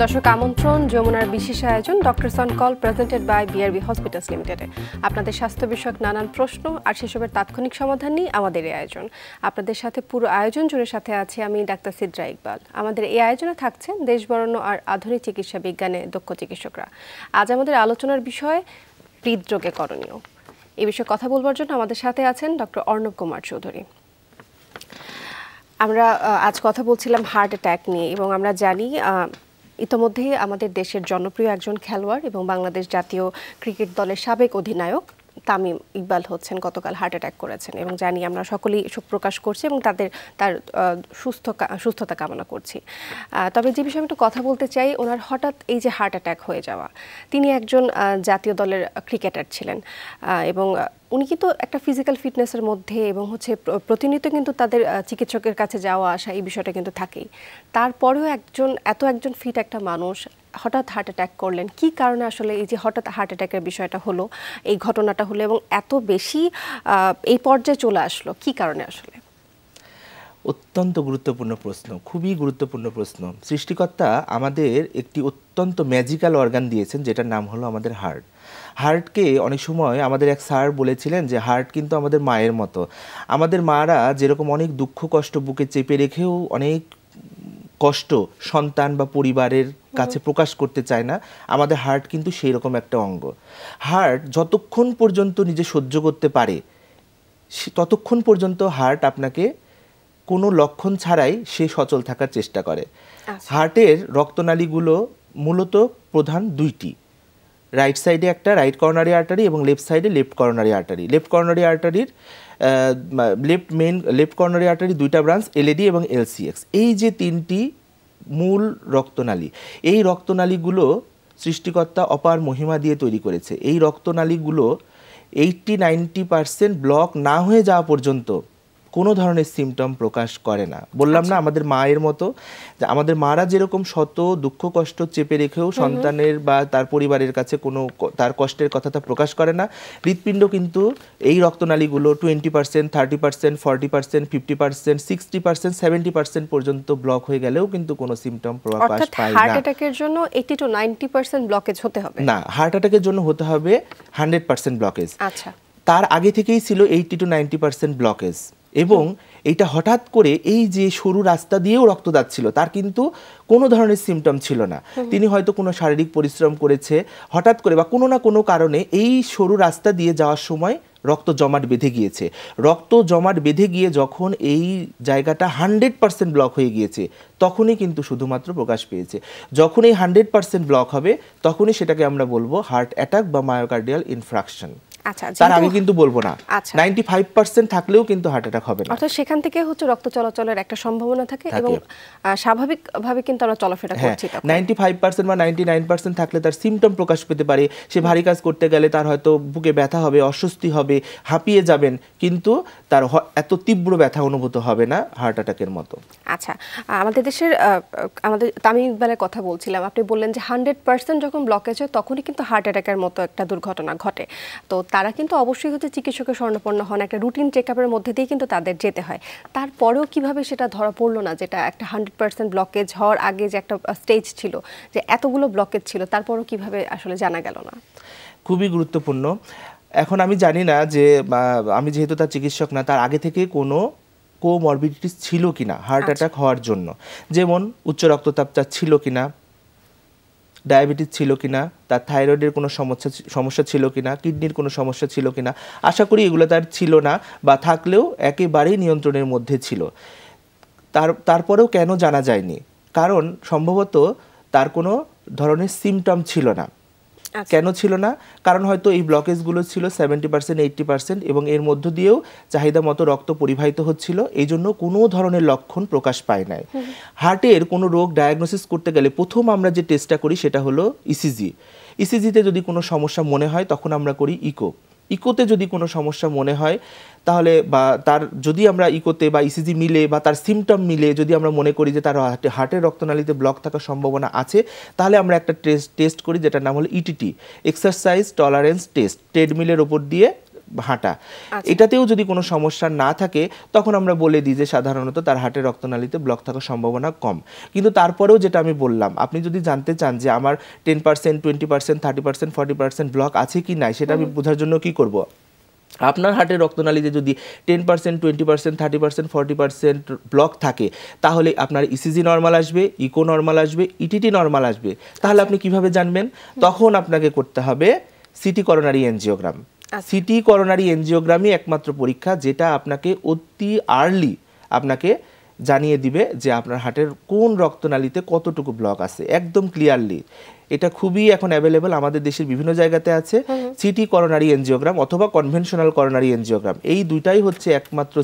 দর্শক আমন্ত্রণ যমুনার বিশেষ আয়োজন doctors on call presented by BRB hospitals লিমিটেডে। আপনাদের স্বাস্থ্য বিষয়ক নানান প্রশ্ন আর সেসবের তাৎক্ষণিক সমাধান নিয়ে আমাদের এই আয়োজন। আপনাদের সাথে পুরো আয়োজন জুড়ে সাথে আছি আমি ডাক্তার সিদ্রা ইকবাল। আমাদের এই আয়োজনে থাকছেন দেশবরেণ্য আর আধুনিক চিকিৎসা বিজ্ঞানে দক্ষ চিকিৎসকরা। আজ আমাদের আলোচনার বিষয় হৃদরোগে করণীয়। এই বিষয়ে কথা বলবার জন্য আমাদের সাথে আছেন ডক্টর অর্ণব কুমার চৌধুরী। আমরা আজ কথা বলছিলাম হার্ট অ্যাটাক নিয়ে এবং আমরা জানি ইতোমধ্যেই আমাদের দেশের জনপ্রিয় একজন খেলোয়াড় এবং বাংলাদেশ জাতীয় ক্রিকেট দলের সাবেক অধিনায়ক তামিম ইকবাল হচ্ছেন গতকাল হার্ট অ্যাটাক করেছেন এবং জানি আমরা সকলেই শোক প্রকাশ করছি এবং তার সুস্থতা কামনা করছি। তবে যে বিষয়ে আমি একটু কথা বলতে চাই, ওনার হঠাৎ এই যে হার্ট অ্যাটাক হয়ে যাওয়া, তিনি একজন জাতীয় দলের ক্রিকেটার ছিলেন এবং উনি কিন্তু একটা ফিজিক্যাল ফিটনেসের মধ্যে এবং হচ্ছে প্রতিনিয়ত কিন্তু তাদের চিকিৎসকের কাছে যাওয়া আসা এই বিষয়টা কিন্তু থাকেই। তারপরেও একজন ফিট একটা মানুষ হঠাৎ হার্ট অ্যাটাক করলেন, কি কারণে আসলে এই যে হঠাৎ হার্ট অ্যাটাকের বিষয়টা হলো, এই ঘটনাটা হলো এবং এত বেশি এই পর্যায়ে চলে আসলো, কি কারণে আসলে? অত্যন্ত গুরুত্বপূর্ণ প্রশ্ন, খুবই গুরুত্বপূর্ণ প্রশ্ন। সৃষ্টিকর্তা আমাদের একটি অত্যন্ত ম্যাজিক্যাল অর্গান দিয়েছেন, যেটার নাম হলো আমাদের হার্ট। হার্টকে অনেক সময় আমাদের এক স্যার বলেছিলেন যে হার্ট কিন্তু আমাদের মায়ের মতো। আমাদের মারা যেরকম অনেক দুঃখ কষ্ট বুকে চেপে রেখেও অনেক কষ্ট সন্তান বা পরিবারের কাছে প্রকাশ করতে চায় না, আমাদের হার্ট কিন্তু সেই রকম একটা অঙ্গ। হার্ট যতক্ষণ পর্যন্ত নিজে সহ্য করতে পারে ততক্ষণ পর্যন্ত হার্ট আপনাকে কোনো লক্ষণ ছাড়াই সে সচল থাকার চেষ্টা করে। হার্টের রক্তনালীগুলো মূলত প্রধান দুইটি, রাইট সাইডে একটা রাইট করোনারি আর্টারি এবং লেফট সাইডে left coronary artery. Left coronary artery দুইটা ব্রাঞ্চ, এলএডি এবং এলসিএক্স। এই যে তিনটি মূল রক্তনালী, এই রক্তনালীগুলো সৃষ্টিকর্তা অপার মহিমা দিয়ে তৈরি করেছে। এই রক্তনালীগুলো 80-90% ব্লক না হয়ে যাওয়া পর্যন্ত কোনো ধরনের সিমটম প্রকাশ করে না। বললাম না আমাদের মায়ের মতো, যে আমাদের মারা যেরকম শত দুঃখ কষ্ট চেপে রেখেও সন্তানের বা তার পরিবারের কাছে কোনো তার কষ্টের কথাটা প্রকাশ করে না, হৃৎপিণ্ড কিন্তু এই রক্তনালীগুলো 20%, 30%, 40%, 50%, 60%, 70% পর্যন্ত ব্লক হয়ে গেলেও কিন্তু কোনো সিমটম প্রকাশ পায় না। হার্ট অ্যাটাকের জন্য 80-90% ব্লকেজ হতে হবে না, হার্ট অ্যাটাকের জন্য হতে হবে 100% ব্লকেজ। আচ্ছা, তার আগে থেকেই ছিল 80-90% ব্লকেজ এবং এইটা হঠাৎ করে এই যে সরু রাস্তা দিয়েও রক্ত যাচ্ছিল, তার কিন্তু কোনো ধরনের সিমটম ছিল না। তিনি হয়তো কোনো শারীরিক পরিশ্রম করেছে, হঠাৎ করে বা কোনো না কোনো কারণে এই সরু রাস্তা দিয়ে যাওয়ার সময় রক্ত জমাট বেঁধে গিয়েছে। রক্ত জমাট বেঁধে গিয়ে যখন এই জায়গাটা 100% ব্লক হয়ে গিয়েছে, তখনই কিন্তু শুধুমাত্র প্রকাশ পেয়েছে। যখন এই 100% ব্লক হবে তখনই সেটাকে আমরা বলবো হার্ট অ্যাটাক বা মায়োকার্ডিয়াল ইনফ্রাকশন। তার আগে কিন্তু বলবো না। 95% থাকলেও কিন্তু হার্ট অ্যাটাক হবে না। অর্থাৎ সেখান থেকে হচ্ছে রক্ত চলাচলের একটা সম্ভাবনা থাকে এবং স্বাভাবিকভাবে কিন্তু আমরা চলাফেরা করছি। 95% বা 99% থাকলে তার সিমটম প্রকাশ পেতে পারে। সে ভারী কাজ করতে গেলে তার হয়তো বুকে ব্যথা হবে, অস্বস্তি হবে, হাঁপিয়ে যাবেন, কিন্তু তার এত তীব্র ব্যথা অনুভূত হবে না হার্ট অ্যাটাকের মতো। আচ্ছা, আমাদের দেশের আমাদের তামিম ইকবালের কথা বলছিলাম, আপনি বললেন যে 100% যখন ব্লকেজ হয় তখনই কিন্তু হার্ট অ্যাটাকের মতো একটা দুর্ঘটনা ঘটে। তো তারা কিন্তু অবশ্যই হচ্ছে চিকিৎসকের শরণাপন্ন হন, একটা রুটিন চেকআপের মধ্যে দিয়ে কিন্তু তাদের যেতে হয়। তারপরেও কিভাবে সেটা ধরা পড়লো না, যেটা একটা 100% ব্লকেজ হওয়ার আগে যে একটা স্টেজ ছিল, যে এতগুলো ব্লকেজ ছিল, তারপরেও কিভাবে আসলে জানা গেল না? খুবই গুরুত্বপূর্ণ। এখন আমি জানি না যে আমি যেহেতু তার চিকিৎসক না, তার আগে থেকে কোনো কোমরবিডিটিস ছিল কিনা হার্ট অ্যাটাক হওয়ার জন্য, যেমন উচ্চ রক্তচাপ তার ছিল কিনা, ডায়াবেটিস ছিল কিনা, তার থাইরয়েডের কোনো সমস্যা ছিল কিনা, কিডনির কোনো সমস্যা ছিল কিনা। আশা করি এগুলো তার ছিল না, বা থাকলেও একেবারেই নিয়ন্ত্রণের মধ্যে ছিল। তারপরেও কেন জানা যায়নি? কারণ সম্ভবত তার কোনো ধরনের সিমটম ছিল না। কেন ছিল না? কারণ হয়তো এই ব্লকেজগুলো ছিল 70%, 80% এবং এর মধ্য দিয়েও চাহিদা মতো রক্ত পরিবাহিত হচ্ছিল, এই জন্য কোনো ধরনের লক্ষণ প্রকাশ পায় নাই। হার্টের কোনো রোগ ডায়াগনোসিস করতে গেলে প্রথম আমরা যে টেস্টটা করি সেটা হলো ইসিজি। ইসিজিতে যদি কোনো সমস্যা মনে হয় তখন আমরা করি ইকো। ইকোতে যদি কোনো সমস্যা মনে হয় তাহলে, বা তার যদি আমরা ইকোতে বা ইসিজি মিলে বা তার সিমটম মিলে যদি আমরা মনে করি যে তার হার্টের রক্তনালীতে ব্লক থাকার সম্ভাবনা আছে, তাহলে আমরা একটা টেস্ট করি যেটার নাম হলো ইটিটি, এক্সারসাইজ টলারেন্স টেস্ট। ট্রেডমিলের ওপর দিয়ে হাঁটা, এটাতেও যদি কোনো সমস্যা না থাকে তখন আমরা বলে দিই যে সাধারণত তার হার্টের রক্তনালীতে ব্লক থাকার সম্ভাবনা কম। কিন্তু তারপরেও যেটা আমি বললাম, আপনি যদি জানতে চান যে আমার 10%, 20%, 30%, 40% ব্লক আছে কি নাই, সেটা আমি বোঝার জন্য কি করব, আপনার হার্টের রক্তনালীতে যদি 10%, 20%, 30%, 40% ব্লক থাকে, তাহলে আপনার ইসিজি নর্মাল আসবে, ইকো নর্মাল আসবে, ইটিটি নর্মাল আসবে। তাহলে আপনি কিভাবে জানবেন? তখন আপনাকে করতে হবে CT coronary angiogram. CT coronary এনজিওগ্রামই একমাত্র পরীক্ষা যেটা আপনাকে অতি আর্লি আপনাকে জানিয়ে দিবে যে আপনার হার্টের কোন রক্তনালীতে কতটুকু ব্লক আছে, একদম ক্লিয়ারলি। এটা খুবই এখন অ্যাভেলেবল, আমাদের দেশের বিভিন্ন জায়গাতে আছে। সিটি করোনারি এনজিওগ্রাম অথবা কনভেনশনাল করোনারি এনজিওগ্রাম, এই দুইটাই হচ্ছে একমাত্র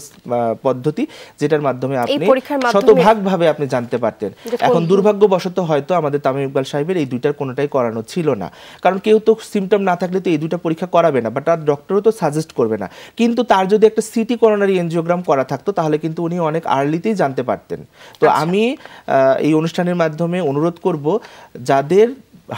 পদ্ধতি যেটার মাধ্যমে আপনি শতভাগভাবে আপনি জানতে পারতেন। এখন দুর্ভাগ্যবশত হয়তো আমাদের তামিম ইকবাল সাহেবের এই দুইটার কোনোটাই করানো ছিল না, কারণ কেউ তো সিমটম না থাকলে তো এই দুইটা পরীক্ষা করাবে না, বা তার ডক্টরও তো সাজেস্ট করবে না। কিন্তু তার যদি একটা সিটি করোনারি এনজিওগ্রাম করা থাকতো তাহলে কিন্তু উনি অনেক আর্লিতেই জানতে পারতেন। তো আমি এই অনুষ্ঠানের মাধ্যমে অনুরোধ করব, যাদের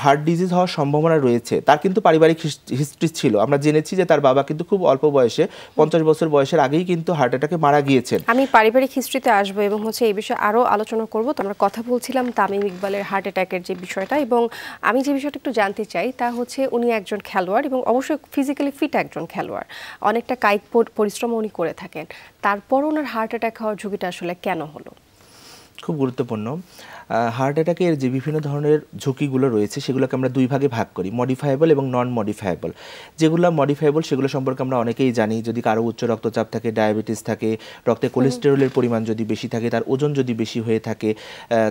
হার্ট ডিজিজ হওয়ার সম্ভাবনা রয়েছে, তার কিন্তু পারিবারিক হিস্ট্রি ছিল। আমরা জেনেছি যে তার বাবা কিন্তু খুব অল্প বয়সে 50 বছর বয়সের আগেই কিন্তু হার্ট অ্যাটাকে মারা গিয়েছেন। আমি পারিবারিক হিস্ট্রিতে আসবো এবং এই বিষয়ে আরও আলোচনা করব। তো আমরা কথা বলছিলাম তামিম ইকবালের হার্ট অ্যাটাকের যে বিষয়টা, এবং আমি যে বিষয়টা একটু জানতে চাই তা হচ্ছে উনি একজন খেলোয়াড় এবং অবশ্যই ফিজিক্যালি ফিট একজন খেলোয়াড়, অনেকটা কায়িক পরিশ্রম উনি করে থাকেন, তারপর ওনার হার্ট অ্যাটাক হওয়ার ঝুঁকিটা আসলে কেন হলো? খুব গুরুত্বপূর্ণ। হার্ট অ্যাটাকের যে বিভিন্ন ধরনের ঝুঁকিগুলো রয়েছে সেগুলোকে আমরা দুই ভাগে ভাগ করি, মডিফায়েবল এবং নন মডিফায়েবল। যেগুলো মডিফায়েবল সেগুলো সম্পর্কে আমরা অনেকেই জানি। যদি কারো উচ্চ রক্তচাপ থাকে, ডায়াবেটিস থাকে, রক্তে কোলেস্টেরলের পরিমাণ যদি বেশি থাকে, তার ওজন যদি বেশি হয়ে থাকে,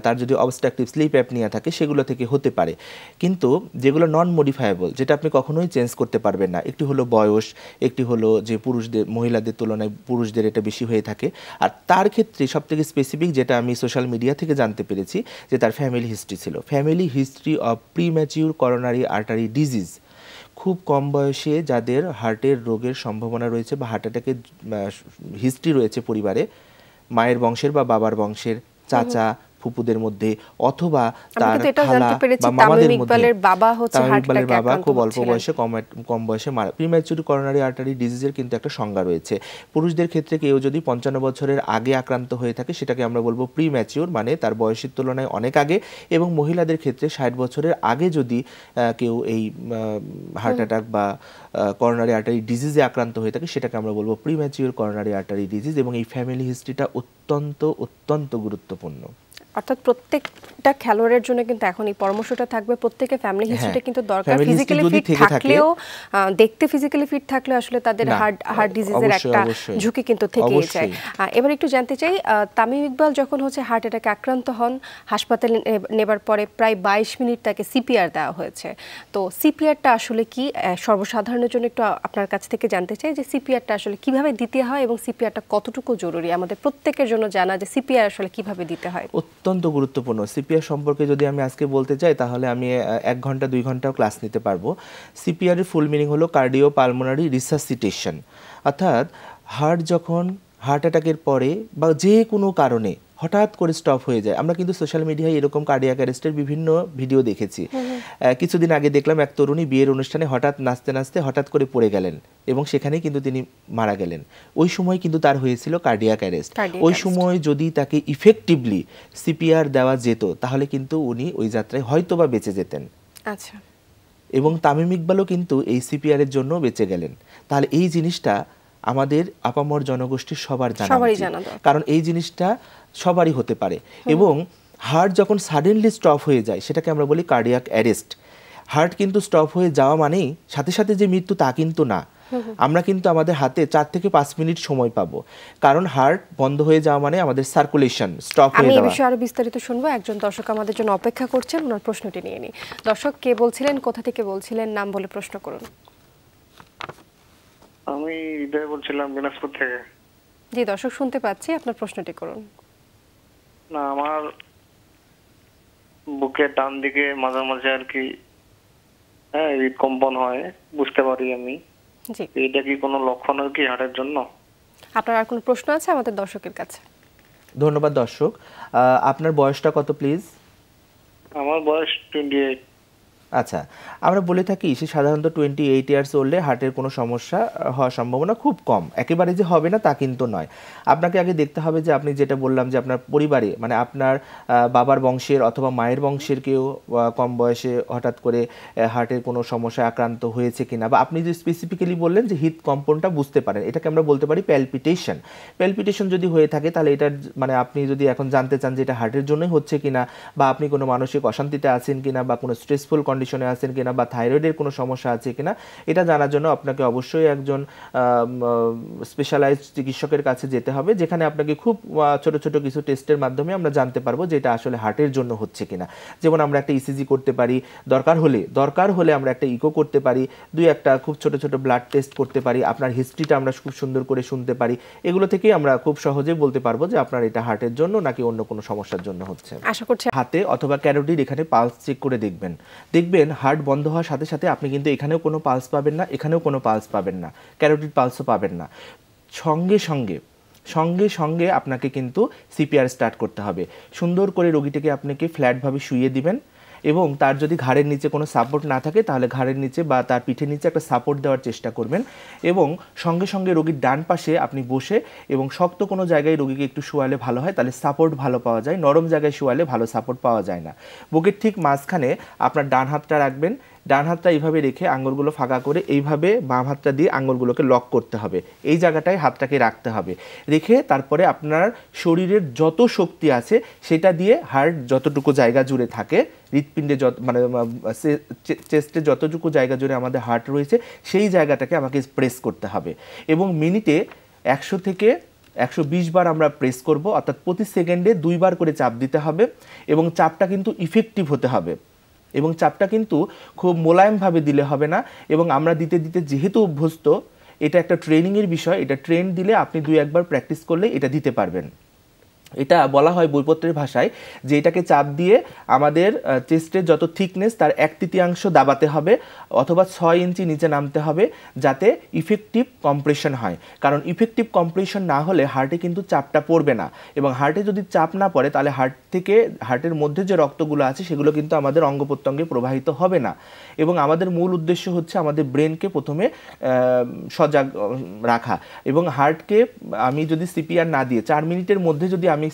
তার যদি অবস্ট্রাকটিভ স্লিপ অ্যাপনিয়া থাকে, সেগুলো থেকে হতে পারে। কিন্তু যেগুলো নন মডিফায়েবল, যেটা আপনি কখনোই চেঞ্জ করতে পারবেন না, একটি হলো বয়স, একটি হলো যে মহিলাদের তুলনায় পুরুষদের এটা বেশি হয়ে থাকে। আর তার ক্ষেত্রে সবথেকে স্পেসিফিক যেটা আমি সোশ্যাল মিডিয়া থেকে জানতে পেরেছি যে তার ফ্যামিলি হিস্ট্রি ছিল, family history of premature coronary artery disease. খুব কম বয়সে যাদের হার্টের রোগের সম্ভাবনা রয়েছে বা হার্ট অ্যাটাকের হিস্ট্রি রয়েছে পরিবারে, মায়ের বংশের বা বাবার বংশের, চাচা ফুপুদের মধ্যে, অথবা তার খালা বা মামাদের মধ্যে। তামিম ইকবালের বাবা খুব অল্প বয়সে কম বয়সে মারা। প্রিম্যাচিউর করোনারি আর্টারি ডিজিজের কিন্তু একটা সংজ্ঞা রয়েছে। পুরুষদের ক্ষেত্রে কেউ যদি 55 বছরের আগে আক্রান্ত হয়ে থাকে সেটাকে আমরা বলবো প্রিম্যাচিউর, মানে তার বয়সের তুলনায় অনেক আগে। এবং মহিলাদের ক্ষেত্রে 60 বছরের আগে যদি কেউ এই হার্ট অ্যাটাক বা করোনারি আর্টারি ডিজিজে আক্রান্ত হয়ে থাকে সেটাকে আমরা বলবো প্রিম্যাচিউর করোনারি আর্টারি ডিজিজ। এবং এই ফ্যামিলি হিস্ট্রিটা অত্যন্ত গুরুত্বপূর্ণ। অর্থাৎ প্রত্যেকটা খেলোয়াড়ের জন্য কিন্তু এখন এই পরামর্শটা থাকবে, প্রত্যেকের ফ্যামিলি হিস্ট্রিটা কিন্তু দরকার। ফিজিক্যালি ফিট থাকলেও, দেখতে ফিজিক্যালি ফিট থাকলে আসলে তাদের হার্ট ডিজিজের একটা ঝুঁকি কিন্তু থেকেই যায়। এবার একটু জানতে চাই, তামিম ইকবাল যখন হার্ট অ্যাটাকে আক্রান্ত হন, হাসপাতালে নেবার পরে প্রায় 22 মিনিট তাকে সিপিআর দেওয়া হয়েছে। তো সিপিআরটা আসলে কি, সর্বসাধারণের জন্য একটু আপনার কাছ থেকে জানতে চাই যে সিপিআরটা আসলে কিভাবে দিতে হয় এবং সিপিআরটা কতটুকু জরুরি, আমাদের প্রত্যেকের জন্য জানা যে সিপিআর আসলে কিভাবে দিতে হয়। অত্যন্ত গুরুত্বপূর্ণ। সিপিআর সম্পর্কে যদি আমি আজকে বলতে চাই তাহলে আমি 1 ঘন্টা 2 ঘন্টাও ক্লাস নিতে পারবো। সিপিআর এর ফুল মিনিং হলো কার্ডিও পালমোনারি রিসাসিটেশন। অর্থাৎ হার্ট যখন হার্ট অ্যাটাকের পরে বা যে কোনো কারণে হঠাৎ করে স্টপ হয়ে যায়, আমরা কিন্তু সোশ্যাল মিডিয়ায় এরকম কার্ডিয়াক অ্যারেস্টের বিভিন্ন ভিডিও দেখেছি। কিছুদিন আগে দেখলাম এক তরুণী বিয়ের অনুষ্ঠানে হঠাৎ নাচতে নাচতে হঠাৎ করে পড়ে গেলেন এবং সেখানেই কিন্তু তিনি মারা গেলেন। ওই সময় কিন্তু তার হয়েছিল কার্ডিয়াক অ্যারেস্ট। ওই সময় যদি তাকে ইফেক্টিভলি সিপিআর দেওয়া যেত তাহলে কিন্তু উনি ওই যাত্রায় হয়তোবা বেঁচে যেতেন। আচ্ছা। এবং তামিম ইকবালও কিন্তু এই সিপিআর এর জন্য বেঁচে গেলেন। তাহলে এই জিনিসটা আমাদের আপামর জনগোষ্ঠীর সবার জানা উচিত, কারণ এই জিনিসটা সবারই হতে পারে। এবং হার্ট যখন সাডেনলি স্টপ হয়ে যায় সেটাকে আমরা বলি কার্ডিয়াক অ্যারেস্ট। হার্ট কিন্তু স্টপ হয়ে যাওয়া মানেই সাথে সাথে যে মৃত্যু তা কিন্তু না। আমরা কিন্তু আমাদের হাতে 4 থেকে 5 মিনিট সময় পাবো, কারণ হার্ট বন্ধ হয়ে যাওয়া মানে আমাদের সার্কুলেশন স্টপ হয়ে যাওয়া। আমি এই বিষয়ে আরো বিস্তারিত শুনবো, একজন দর্শক আমাদের জন্য অপেক্ষা করছেন, ওনার প্রশ্নটি নিয়ে নিই। দর্শক, কে বলছিলেন, কোথা থেকে বলছিলেন, নাম বলে প্রশ্ন করুন। আমি হৃদয় বলছিলাম দিনাজপুর থেকে। জি দর্শক, শুনতে পাচ্ছি, আপনার প্রশ্নটি করুন। না, আমার বুকের ডান দিকে মাঝে মাঝে আর কি হৃদকম্পন হয়, বুঝতে পারি আমি। জি, এটা কি কোনো লক্ষণ কি হার্টের জন্য? আপনার আর কোনো প্রশ্ন আছে আমাদের দর্শকের কাছে? ধন্যবাদ দর্শক। আপনার বয়সটা কত প্লিজ? আমার বয়স 28। আচ্ছা, আমরা বলে থাকি সে সাধারণত 28 ইয়ার্স ওল্ডে হার্টের কোনো সমস্যা হওয়ার সম্ভাবনা খুব কম, একেবারে যে হবে না তা কিন্তু নয়। আপনাকে আগে দেখতে হবে যে আপনি যেটা বললাম যে আপনার পরিবারে মানে আপনার বাবার বংশের অথবা মায়ের বংশের কেউ কম বয়সে হঠাৎ করে হার্টের কোনো সমস্যায় আক্রান্ত হয়েছে কিনা, বা আপনি যে স্পেসিফিক্যালি বললেন যে হৃদকম্পনটা বুঝতে পারেন, এটাকে আমরা বলতে পারি প্যালপিটেশন। প্যালপিটেশন যদি হয়ে থাকে তাহলে এটার মানে আপনি যদি এখন জানতে চান যে এটা হার্টের জন্যই হচ্ছে কিনা, বা আপনি কোনো মানসিক অশান্তিতে আছেন কিনা, বা কোনো স্ট্রেসফুল কন্ডিশনে আছেন কিনা, বা থাইরয়েডের কোনো সমস্যা আছে কিনা, এটা জানার জন্য আপনাকে অবশ্যই একজন স্পেশালাইজড চিকিৎসকের কাছে যেতে হবে, যেখানে আপনাকে খুব ছোট ছোট কিছু টেস্টের মাধ্যমে আমরা জানতে পারবো যে এটা আসলে হার্টের জন্য হচ্ছে কিনা। যেমন আমরা একটা ইসিজি করতে পারি, দরকার হলে আমরা একটা ইকো করতে পারি, দুই একটা খুব ছোট ছোট ব্লাড টেস্ট করতে পারি, আপনার হিস্ট্রিটা আমরা খুব সুন্দর করে শুনতে পারি। এগুলো থেকেই আমরা খুব সহজে বলতে পারবো যে আপনার এটা হার্টের জন্য নাকি অন্য কোনো সমস্যার জন্য হচ্ছে। আশা করছি হাতে অথবা ক্যারোটিড এখানে পালস চেক করে দেখবেন হার্ট বন্ধ হওয়ার সাথে সাথে আপনি কিন্তু এখানেও কোনো পালস পাবেন না, এখানেও কোনো পালস পাবেন না, ক্যারোটিড পালসও পাবেন না। সঙ্গে সঙ্গে আপনাকে কিন্তু সিপিআর স্টার্ট করতে হবে। সুন্দর করে রোগীটিকে আপনাকে ফ্ল্যাটভাবে শুইয়ে দিবেন, এবং তার যদি ঘাড়ের নিচে কোনো সাপোর্ট না থাকে তাহলে ঘাড়ের নিচে বা তার পিঠের নিচে একটা সাপোর্ট দেওয়ার চেষ্টা করবেন, এবং সঙ্গে সঙ্গে রোগীর ডান পাশে আপনি বসে এবং শক্ত কোনো জায়গায় রোগীকে একটু শোয়ালে ভালো হয়, তাহলে সাপোর্ট ভালো পাওয়া যায়, নরম জায়গায় শোয়ালে ভালো সাপোর্ট পাওয়া যায় না। বুকের ঠিক মাঝখানে আপনার ডান হাতটা রাখবেন, ডান হাতটা এইভাবে রেখে আঙুলগুলো ফাঁকা করে এইভাবে বাম হাতটা দিয়ে আঙুলগুলোকে লক করতে হবে, এই জায়গাটায় হাতটাকে রাখতে হবে, রেখে তারপরে আপনার শরীরের যত শক্তি আছে সেটা দিয়ে হার্ট যতটুকু জায়গা জুড়ে থাকে, হৃৎপিণ্ডে মানে চেস্টে যতটুকু জায়গা জুড়ে আমাদের হার্ট রয়েছে সেই জায়গাটাকে আমাকে প্রেস করতে হবে, এবং মিনিটে 100 থেকে 120 বার আমরা প্রেস করব, অর্থাৎ প্রতি সেকেন্ডে 2 বার করে চাপ দিতে হবে, এবং চাপটা কিন্তু ইফেক্টিভ হতে হবে, এবং চাপটা কিন্তু খুব মোলায়েমভাবে দিলে হবে না। এবং আমরা দিতে দিতে যেহেতু অভ্যস্ত, এটা একটা ট্রেনিংয়ের বিষয়, এটা ট্রেন দিলে আপনি 2-1 বার প্র্যাকটিস করলে এটা দিতে পারবেন। এটা বলা হয় বইপত্রের ভাষায় যে এটাকে চাপ দিয়ে আমাদের চেস্টের যত থিকনেস তার 1/3 দাবাতে হবে, অথবা 6 ইঞ্চি নিচে নামতে হবে, যাতে ইফেক্টিভ কম্প্রেশন হয়। কারণ ইফেক্টিভ কম্প্রেশন না হলে হার্টে কিন্তু চাপটা পড়বে না, এবং হার্টে যদি চাপ না পড়ে তাহলে হার্টের মধ্যে যে রক্তগুলো আছে সেগুলো কিন্তু আমাদের অঙ্গ প্রত্যঙ্গে প্রবাহিত হবে না। এবং আমাদের মূল উদ্দেশ্য হচ্ছে আমাদের ব্রেনকে প্রথমে সজাগ রাখা, এবং হার্টকে আমি যদি সিপিআর না দিয়ে 4 মিনিটের মধ্যে যদি আমি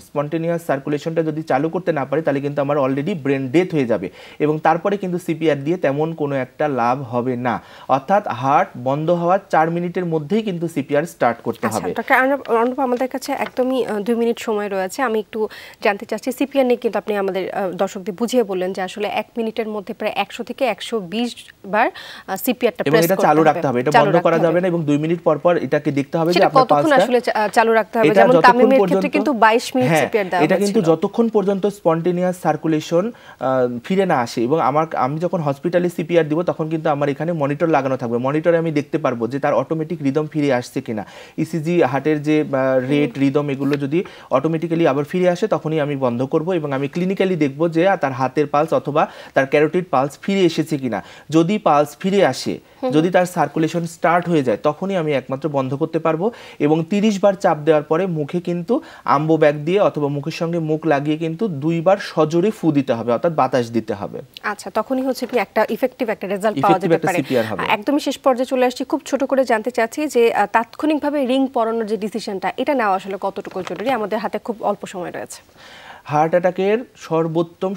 স্পন্টেনিয়াস সার্কুলেশনটা যদি চালু করতে না পারি তাহলে কিন্তু আমার অলরেডি ব্রেন ডেথ হয়ে যাবে, এবং তারপরে কিন্তু সিপিআর দিয়ে তেমন কোনো একটা লাভ হবে না। অর্থাৎ হার্ট বন্ধ হওয়ার 4 মিনিটের মধ্যেই কিন্তু সিপিআর স্টার্ট করতে হবে। ডক্টর অর্ণব, আমাদের কাছে একদমই 2 মিনিট সময় রয়েছে। আমি একটু জানতে চাচ্ছি, সিপিআর নিয়ে কিন্তু আপনি আমাদের দর্শকদের বুঝিয়ে বললেন যে আসলে 1 মিনিটের মধ্যে প্রায় 100 থেকে 120 বার সিপিআরটা প্রেস করতে হবে, চালু রাখতে হবে, এটা বন্ধ করা যাবে না, এবং 2 মিনিট পর পর এটাকে দেখতে হবে যে আপনার কতক্ষণ আসলে চালু রাখতে হবে। যেমন তামিমের ক্ষেত্রে কিন্তু 22 মিনিট সিপিআর দেওয়া হয়েছিল। এটা কিন্তু যতক্ষণ পর্যন্ত স্পন্টেনিয়াস সার্কুলেশন ফিরে না আসে, এবং আমি যখন হসপিটালে সিপিআর দিব তখন কিন্তু আমার এখানে মনিটর লাগানো থাকবে, মনিটরে আমি দেখতে পারবো যে তার অটোমেটিক রিদম ফিরে আসছে কিনা, ইসিজি হার্টের যে রেট রিদম এগুলো যদি অটোমেটিক্যালি আবার ফিরে আসে তখনই আমি বন্ধ করব, এবং আমি ক্লিনিক্যালি দেখব যে তার হাতের পালস অথবা তার ক্যারোটিড পালস ফিরে এসেছে কিনা। যদি পালস ফিরে আসে, যদি তার সার্কুলেশন স্টার্ট হয়ে যায় তখনই আমি একমাত্র বন্ধ করতে পারবো, এবং 30 বার চাপ দেওয়ার পরে মুখে কিন্তু আম্বো ব্যাগ দিয়ে অথবা মুখের সঙ্গে মুখ লাগিয়ে কিন্তু 2 বার সজোরে ফু দিতে হবে, অর্থাৎ বাতাস দিতে হবে। আচ্ছা, তখনই হচ্ছে কি একটা ইফেক্টিভ একটা রেজাল্ট পাওয়া যেতে পারে। একদমই শেষ পর্যায়ে চলে আসছি, খুব ছোট করে জানতে চাচ্ছি যে তাৎক্ষণিকভাবে রিং পরানোর যে ডিসিশনটা, এটা নেওয়া আসলে কতটুকু জরুরি? আমাদের হাতে খুব অল্প সময় রয়েছে। হার্ট অ্যাটাকের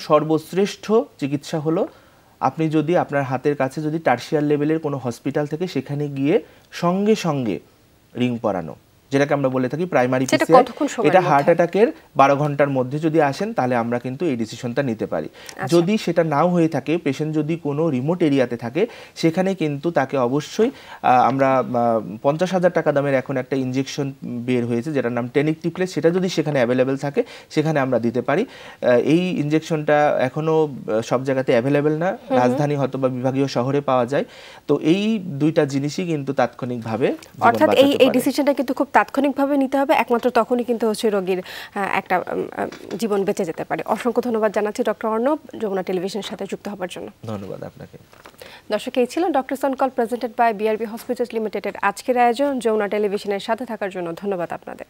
সর্বশ্রেষ্ঠ চিকিৎসা হলো আপনি যদি আপনার হাতের কাছে যদি টার্সিয়ার লেভেলের কোনো হসপিটাল থেকে সেখানে গিয়ে সঙ্গে সঙ্গে রিং পরানো, যেটাকে আমরা বলে থাকি প্রাইমারি পিসিআর। এটা হার্ট অ্যাটাকের 12 ঘন্টার মধ্যে যদি আসেন তাহলে আমরা কিন্তু এই ডিসিশনটা নিতে পারি। যদি সেটা নাও হয়ে থাকে, পেশেন্ট যদি কোনো রিমোট এরিয়াতে থাকে, সেখানে কিন্তু তাকে অবশ্যই আমরা 50,000 টাকা দামের এখন একটা ইনজেকশন বের হয়েছে যেটার নাম টেনিকটিপ্লেস, সেটা যদি সেখানে অ্যাভেলেবেল থাকে সেখানে আমরা দিতে পারি। এই ইনজেকশনটা এখনও সব জায়গাতে অ্যাভেলেবেল না, রাজধানী হয়তো বা বিভাগীয় শহরে পাওয়া যায়। তো এই দুইটা জিনিসই কিন্তু তাৎক্ষণিকভাবে, অর্থাৎ এই ডিসিশনটা কিন্তু খুব তাৎক্ষণিকভাবে নিতে হবে, একমাত্র তখনই কিন্তু হচ্ছে রোগীর একটা জীবন বেঁচে যেতে পারে। অসংখ্য ধন্যবাদ জানাচ্ছি ডক্টর অর্ণব, যমুনা টেলিভিশনের সাথে যুক্ত হওয়ার জন্য। ধন্যবাদ আপনাকে। দর্শক, এই ছিল doctor on call presented by BRB hospitals লিমিটেডের আজকের আয়োজন। যমুনা টেলিভিশনের সাথে থাকার জন্য ধন্যবাদ আপনাদের।